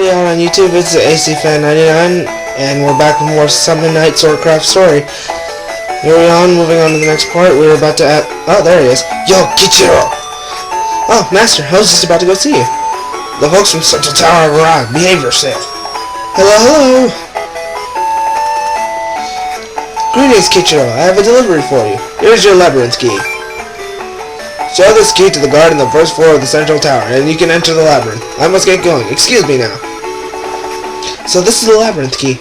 everybody out on YouTube, it's the AC Fan 99, and we're back with more Summon Night Swordcraft story. Here we are, moving on to the next part. We're about to oh, there he is. Yo, Kichiro! Oh, Master, I was just about to go see you. The folks from Central Tower have arrived. Behave yourself. Hello, hello! Greetings, Kichiro. I have a delivery for you. Here's your labyrinth key. Show this key to the guard on the first floor of the Central Tower, and you can enter the labyrinth. I must get going. Excuse me now. So this is the labyrinth key.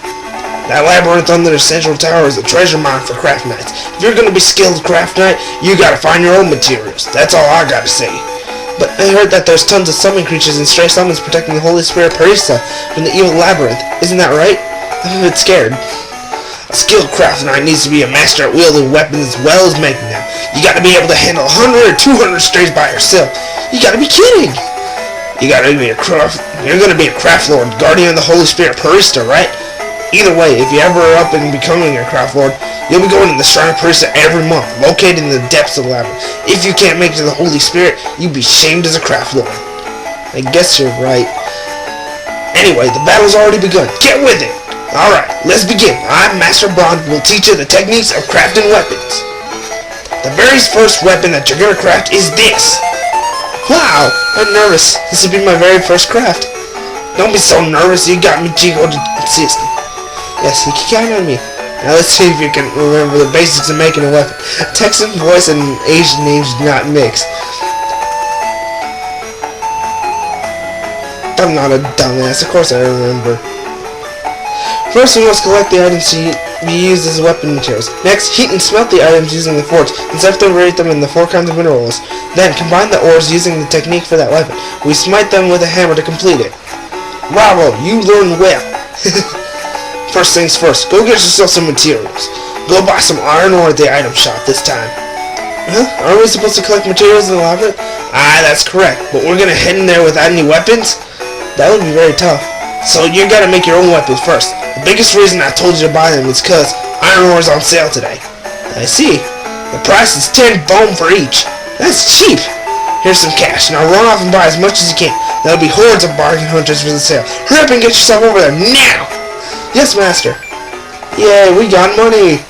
That labyrinth under the Central Tower is a treasure mine for craft knights. If you're gonna be skilled craft knight, you gotta find your own materials. That's all I gotta say. But I heard that there's tons of summon creatures and stray summons protecting the Holy Spirit Parisa from the evil labyrinth. Isn't that right? I'm a bit scared. A skilled craft knight needs to be a master at wielding weapons as well as making them. You gotta be able to handle 100 or 200 strays by yourself. You gotta be kidding! You're gonna be a craft lord, guardian of the Holy Spirit Parista, right? Either way, if you ever are up and becoming a craft lord, you'll be going to the Shrine of Parisa every month, located in the depths of the labyrinth. If you can't make it to the Holy Spirit, you'd be shamed as a craft lord. I guess you're right. Anyway, the battle's already begun. Get with it! Alright, let's begin. I'm Master Braun, who will teach you the techniques of crafting weapons. The very first weapon that you're gonna craft is this. Wow, I'm nervous. This will be my very first craft. Don't be so nervous, you got me, Chico, consistent. Yes, you can count on me. Now let's see if you can remember the basics of making a weapon. Texan voice and Asian names do not mix. I'm not a dumbass, of course I remember. First, we must collect the items to be used as weapon materials. Next, heat and smelt the items using the forge, and separate them in the 4 kinds of minerals. Then, combine the ores using the technique for that weapon. We smite them with a hammer to complete it. Bravo, you learn well. First things first, go get yourself some materials. Go buy some iron ore at the item shop this time. Huh? Aren't we supposed to collect materials in the labyrinth? Ah, that's correct, but we're gonna head in there without any weapons? That would be very tough. So you gotta make your own weapons first. The biggest reason I told you to buy them is cause iron ore is on sale today. I see. The price is 10 bone for each. That's cheap. Here's some cash. Now run off and buy as much as you can. There'll be hordes of bargain hunters for the sale. Hurry up and get yourself over there now! Yes, Master. Yay, we got money!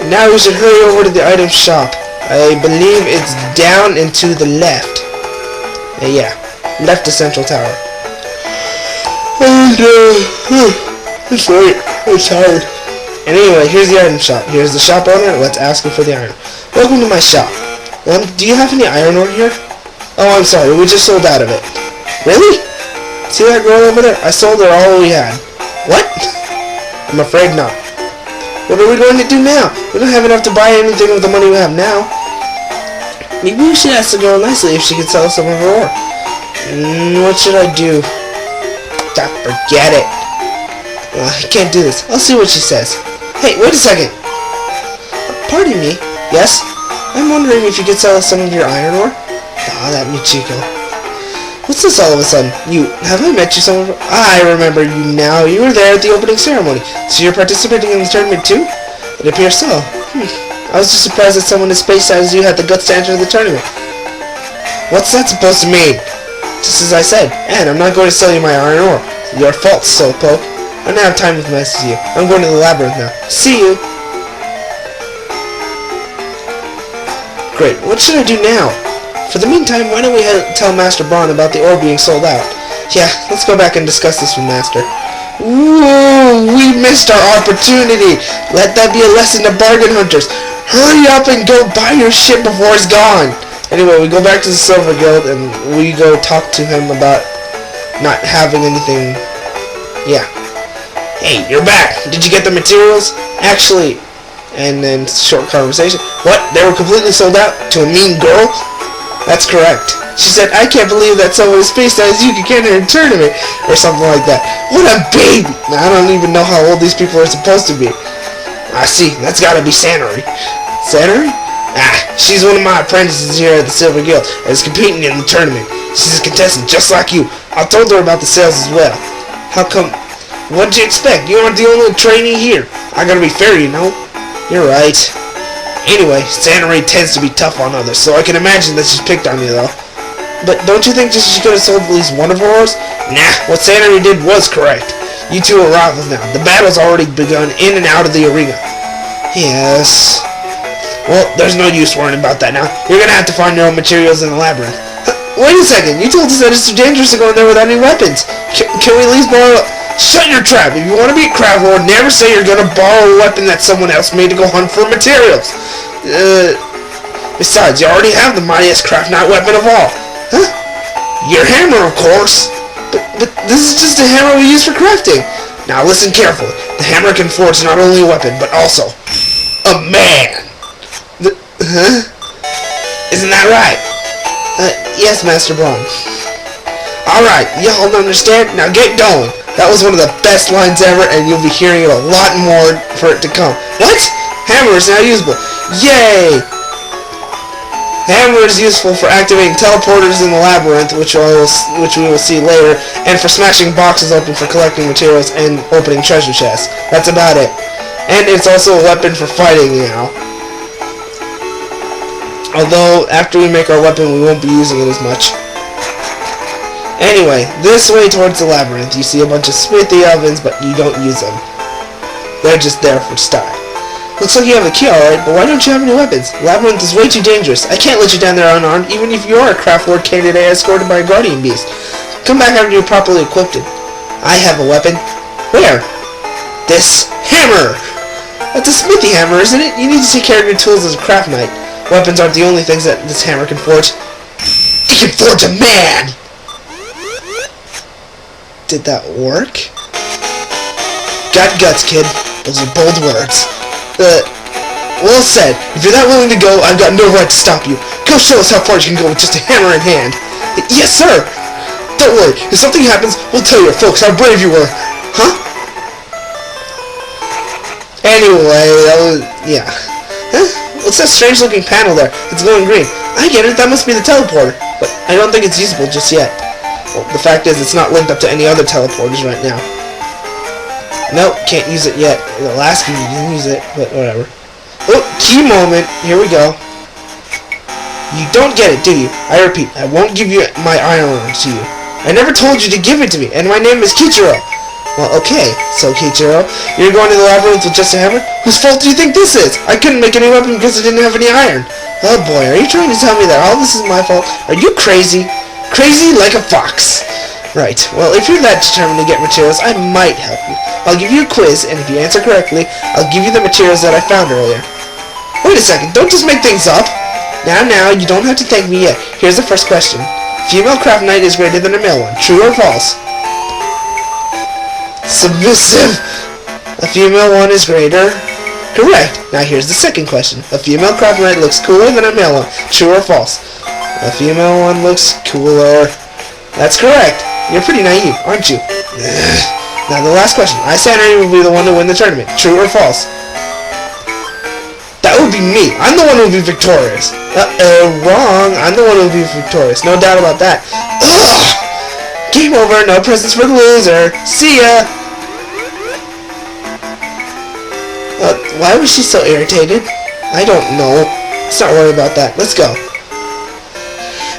Now we should hurry over to the item shop. I believe it's down and to the left. Yeah, left of Central Tower. And, it's late. I'm tired. And anyway, here's the item shop. Here's the shop owner. Let's ask him for the iron. Welcome to my shop. Do you have any iron ore here? Oh, I'm sorry. We just sold out of it. Really? See that girl over there? I sold her all we had. What? I'm afraid not. What are we going to do now? We don't have enough to buy anything with the money we have now. Maybe we should ask the girl nicely if she could sell us some of her ore. What should I do? Forget it. I can't do this. I'll see what she says. Hey, wait a second. Pardon me. Yes? I'm wondering if you could sell us some of your iron ore? Ah, that Michiko. What's this all of a sudden? Have I met you somewhere? I remember you now. You were there at the opening ceremony. So you're participating in the tournament too? It appears so. I was just surprised that someone as space size as you had the guts to enter the tournament. What's that supposed to mean? Just as I said, and I'm not going to sell you my iron ore. Your fault, Slowpoke. I don't have time to mess with you. I'm going to the labyrinth now. See you! Great, what should I do now? For the meantime, why don't we tell Master Braun about the ore being sold out? Yeah, let's go back and discuss this with Master. Ooh, we missed our opportunity! Let that be a lesson to bargain hunters. Hurry up and go buy your shit before it's gone! Anyway, we go back to the Silver Guild and we go talk to him about not having anything. Yeah. Hey, you're back. Did you get the materials? Actually, and then short conversation. What? They were completely sold out to a mean girl? That's correct. She said, I can't believe that someone as space as you could get in a tournament, or something like that. What a baby! Now, I don't even know how old these people are supposed to be. I see. That's gotta be Sanori. Sanori? Ah, she's one of my apprentices here at the Silver Guild and is competing in the tournament. She's a contestant just like you. I told her about the sales as well. How come? What'd you expect? You aren't the only trainee here. I gotta be fair, you know. You're right. Anyway, Sanori tends to be tough on others, so I can imagine that she's picked on you, though. But don't you think she could have sold at least one of her ores? Nah, what Sanary did was correct. You two are rivals now. The battle's already begun in and out of the arena. Yes. Well, there's no use worrying about that now. You're gonna have to find your own materials in the labyrinth. Wait a second. You told us that it's too dangerous to go in there without any weapons. Can we at least borrow... Shut your trap. If you want to be a craft lord, never say you're gonna borrow a weapon that someone else made to go hunt for materials. Besides, you already have the mightiest craft knight weapon of all. Huh? Your hammer, of course. But this is just a hammer we use for crafting. Now listen carefully. The hammer can forge not only a weapon, but also a man. Huh? Isn't that right? Yes, Master Braun. Alright, y'all understand? Now get going. That was one of the best lines ever, and you'll be hearing it a lot more for it to come. What? Hammer is now usable. Yay! Hammer is useful for activating teleporters in the labyrinth, which we will see later, and for smashing boxes open for collecting materials and opening treasure chests. That's about it. And it's also a weapon for fighting now. Although, after we make our weapon, we won't be using it as much. Anyway, this way towards the labyrinth, you see a bunch of smithy ovens, but you don't use them. They're just there for style. Looks like you have the key alright, but why don't you have any weapons? Labyrinth is way too dangerous. I can't let you down there unarmed, even if you are a craft lord candidate escorted by a guardian beast. Come back after you're properly equipped. I have a weapon. Where? This hammer! That's a smithy hammer, isn't it? You need to take care of your tools as a craft knight. Weapons aren't the only things that this hammer can forge. It can forge a man! Did that work? Got guts, kid. Those are bold words. Well said. If you're that willing to go, I've got no right to stop you. Go show us how far you can go with just a hammer in hand. Yes, sir! Don't worry. If something happens, we'll tell your folks how brave you were. Huh? Anyway, that was... yeah. Huh? What's that strange-looking panel there? It's glowing green. I get it. That must be the teleporter. But I don't think it's usable just yet. Well, the fact is, it's not linked up to any other teleporters right now. Nope, can't use it yet. It'll ask you to use it, but whatever. Oh, key moment. Here we go. You don't get it, do you? I repeat, I won't give you my iron to you. I never told you to give it to me, and my name is Kichiro. Well, okay, so Kichiro, you're going to the labyrinth with just a hammer? Whose fault do you think this is? I couldn't make any weapon because I didn't have any iron. Oh boy, are you trying to tell me that all this is my fault? Are you crazy? Crazy like a fox. Right, well, if you're that determined to get materials, I might help you. I'll give you a quiz, and if you answer correctly, I'll give you the materials that I found earlier. Wait a second, don't just make things up. Now, you don't have to thank me yet. Here's the first question. Female craft knight is greater than a male one. True or false? Submissive. A female one is greater. Correct. Now here's the second question. A female craft knight looks cooler than a male one. True or false? A female one looks cooler. That's correct. You're pretty naive, aren't you? Now the last question. I Sanary will be the one to win the tournament. True or false? That would be me. I'm the one who will be victorious. Wrong. I'm the one who will be victorious. No doubt about that. Ugh! Game over. No presents for the loser. See ya! Why was she so irritated? I don't know. Let's not worry about that. Let's go.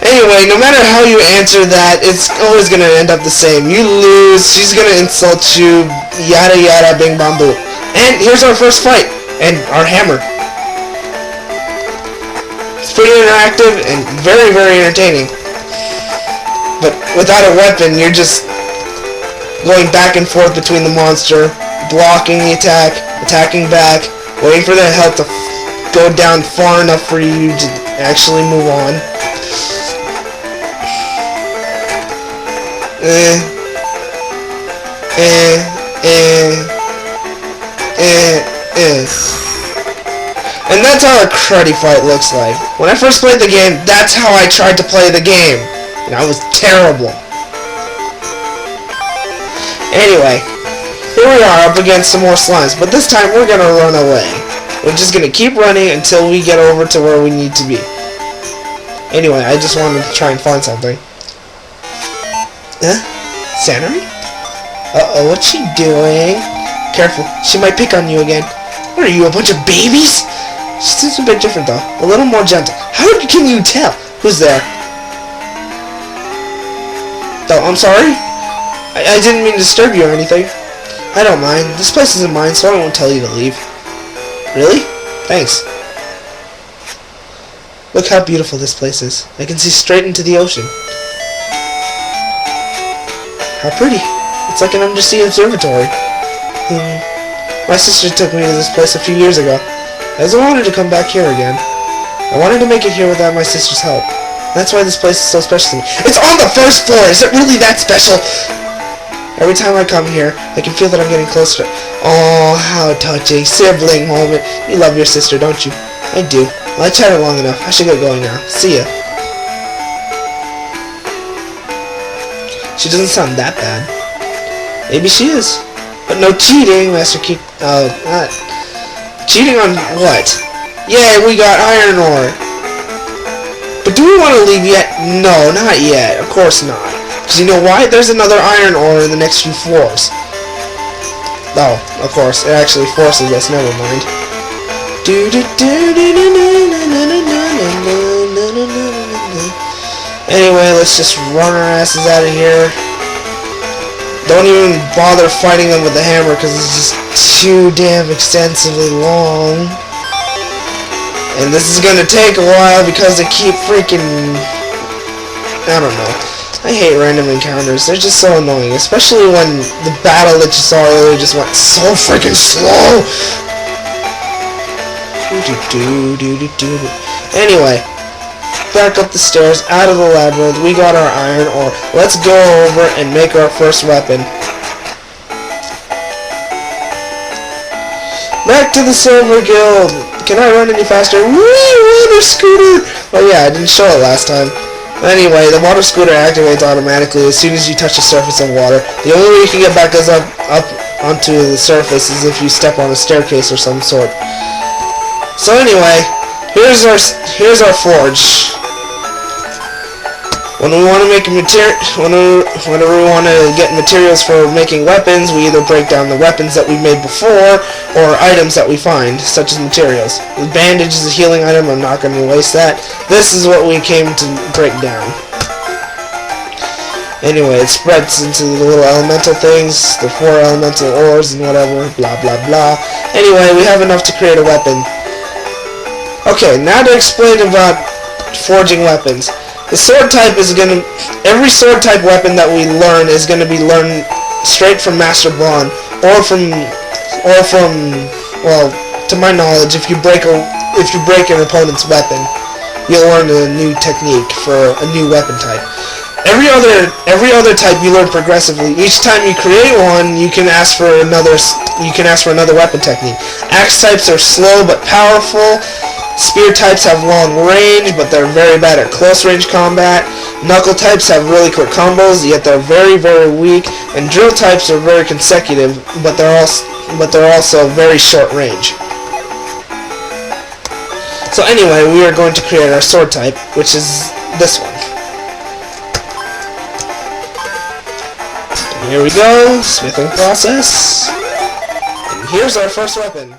Anyway, no matter how you answer that, it's always going to end up the same. You lose, she's going to insult you, yada yada, bing bong boo. And here's our first fight, and our hammer. It's pretty interactive and very, very entertaining. But without a weapon, you're just going back and forth between the monster, blocking the attack, attacking back, waiting for the health to go down far enough for you to actually move on. And that's how a cruddy fight looks like. When I first played the game, that's how I tried to play the game. And I was terrible. Anyway, here we are up against some more slimes, but this time we're gonna run away. We're just gonna keep running until we get over to where we need to be. Anyway, I just wanted to try and find something. Huh? Sanary? Uh-oh, what's she doing? Careful, she might pick on you again. What are you, a bunch of babies? She seems a bit different though, a little more gentle. How can you tell? Who's there? Oh, I'm sorry? I didn't mean to disturb you or anything. I don't mind. This place isn't mine, so I won't tell you to leave. Really? Thanks. Look how beautiful this place is. I can see straight into the ocean. How pretty. It's like an undersea observatory. My sister took me to this place a few years ago. I just wanted to come back here again. I wanted to make it here without my sister's help. That's why this place is so special to me. It's on the first floor! Is it really that special? Every time I come here, I can feel that I'm getting closer. Oh, how touching. Sibling moment. You love your sister, don't you? I do. Well, I chatted long enough. I should get going now. See ya. She doesn't sound that bad. Maybe she is. But no cheating, Master Key. Cheating on what? Yay, we got iron ore. But do we want to leave yet? No, not yet. Of course not. Because you know why? There's another iron ore in the next few floors. Oh, of course. It actually forces us. Never mind. Anyway, let's just run our asses out of here. Don't even bother fighting them with the hammer because it's just too damn extensively long. And this is gonna take a while because they keep freaking... I don't know. I hate random encounters. They're just so annoying. Especially when the battle that you saw earlier just went so freaking slow. Anyway. Back up the stairs, out of the labyrinth. We got our iron ore. Let's go over and make our first weapon. Back to the Silver Guild. Can I run any faster? Woo! Water scooter! Oh yeah, I didn't show it last time. Anyway, the water scooter activates automatically as soon as you touch the surface of water. The only way you can get back up onto the surface is if you step on a staircase or some sort. So anyway, here's our forge. When we want to make whenever we want to get materials for making weapons, we either break down the weapons that we made before, or items that we find, such as materials. The bandage is a healing item, I'm not going to waste that. This is what we came to break down. Anyway, it spreads into the little elemental things, the 4 elemental ores and whatever, blah blah blah. Anyway, we have enough to create a weapon. Okay, now to explain about forging weapons. The sword type is gonna... Every sword type weapon that we learn is gonna be learned straight from Master Braun, or from... Well, to my knowledge, if you break an opponent's weapon, you'll learn a new technique for a new weapon type. Every other type you learn progressively. Each time you create one, you can ask for another weapon technique. Axe types are slow but powerful. Spear types have long range, but they're very bad at close range combat. Knuckle types have really quick combos, yet they're very, very weak. And drill types are very consecutive, but they're also very short range. So anyway, we are going to create our sword type, which is this one. And here we go, smithing process. And here's our first weapon.